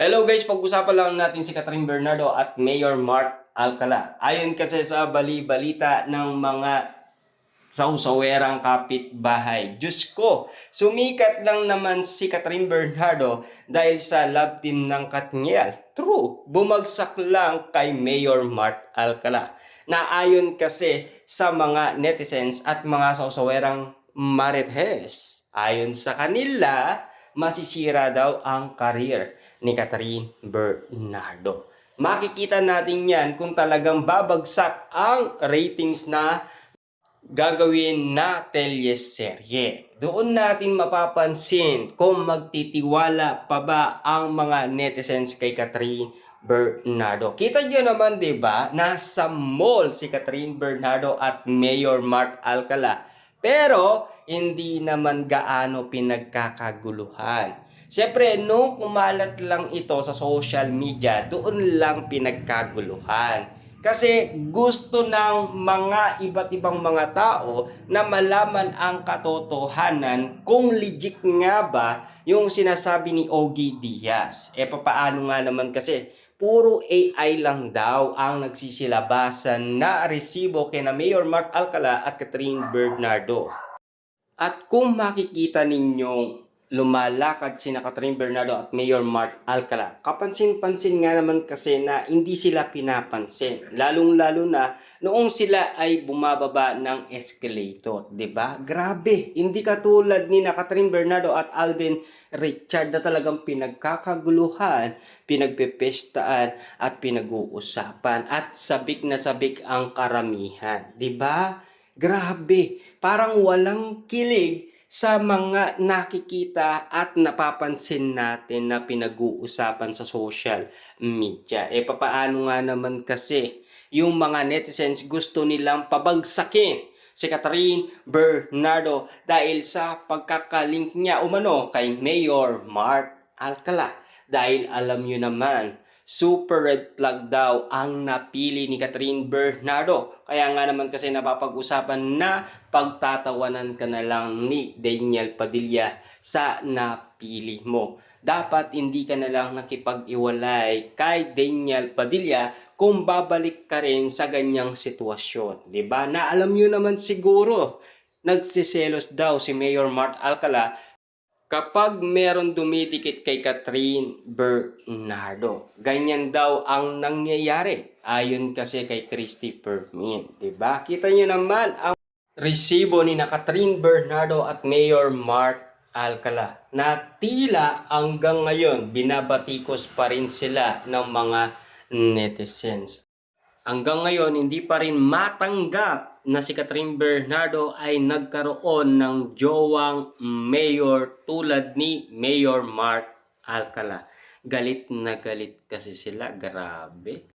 Hello guys, pag-usapan lang natin si Catherine Bernardo at Mayor Mark Alcala. Ayon kasi sa bali-balita ng mga sausawerang kapitbahay. Diyos ko, sumikat lang naman si Catherine Bernardo dahil sa love team ng Katniel. True, bumagsak lang kay Mayor Mark Alcala. Na ayon kasi sa mga netizens at mga sausawerang marites, ayon sa kanila, masisira daw ang career ni Catherine Bernardo. Makikita natin yan kung talagang babagsak ang ratings na gagawin na teleserye. Doon natin mapapansin kung magtitiwala pa ba ang mga netizens kay Catherine Bernardo. Kita nyo naman, di ba? Nasa mall si Catherine Bernardo at Mayor Mark Alcala. Pero, hindi naman gaano pinagkakaguluhan. Siyempre, nung kumalat lang ito sa social media, doon lang pinagkaguluhan. Kasi gusto ng mga iba't ibang mga tao na malaman ang katotohanan kung legit nga ba yung sinasabi ni Ogie Diaz. Papaano nga naman kasi puro AI lang daw ang nagsisilabasan na resibo kina Mayor Mark Alcala at Catherine Bernardo. At kung makikita ninyong lumalakad sina Catherine Bernardo at Mayor Mark Alcala, kapansin-pansin nga naman kasi na hindi sila pinapansin. Lalong-lalo na noong sila ay bumababa ng escalator, 'di ba? Grabe, hindi katulad ni Catherine Bernardo at Alden Richard na talagang pinagkakaguluhan, pinagpepestaan at pinag-uusapan at sabik na sabik ang karamihan, 'di ba? Grabe, parang walang kilig sa mga nakikita at napapansin natin na pinag-uusapan sa social media. Papaano nga naman kasi yung mga netizens gusto nilang pabagsakin si Catherine Bernardo dahil sa pagkakalink niya umano kay Mayor Mark Alcala. Dahil alam nyo naman, super red flag daw ang napili ni Catherine Bernardo. Kaya nga naman kasi napapag-usapan na pagtatawanan ka na lang ni Daniel Padilla sa napili mo. Dapat hindi ka na lang nakipag-iwalay kay Daniel Padilla kung babalik ka rin sa ganyang sitwasyon. Diba? Na alam nyo naman siguro, nagsiselos daw si Mayor Mark Alcala kapag meron dumidikit kay Catherine Bernardo. Ganyan daw ang nangyayari ayon kasi kay Christy Permin. Diba? Kita nyo naman ang resibo ni Catherine Bernardo at Mayor Mark Alcala na tila hanggang ngayon binabatikos pa rin sila ng mga netizens. Hanggang ngayon, hindi pa rin matanggap na si Catherine Bernardo ay nagkaroon ng jowang mayor tulad ni Mayor Mark Alcala. Galit na galit kasi sila, grabe.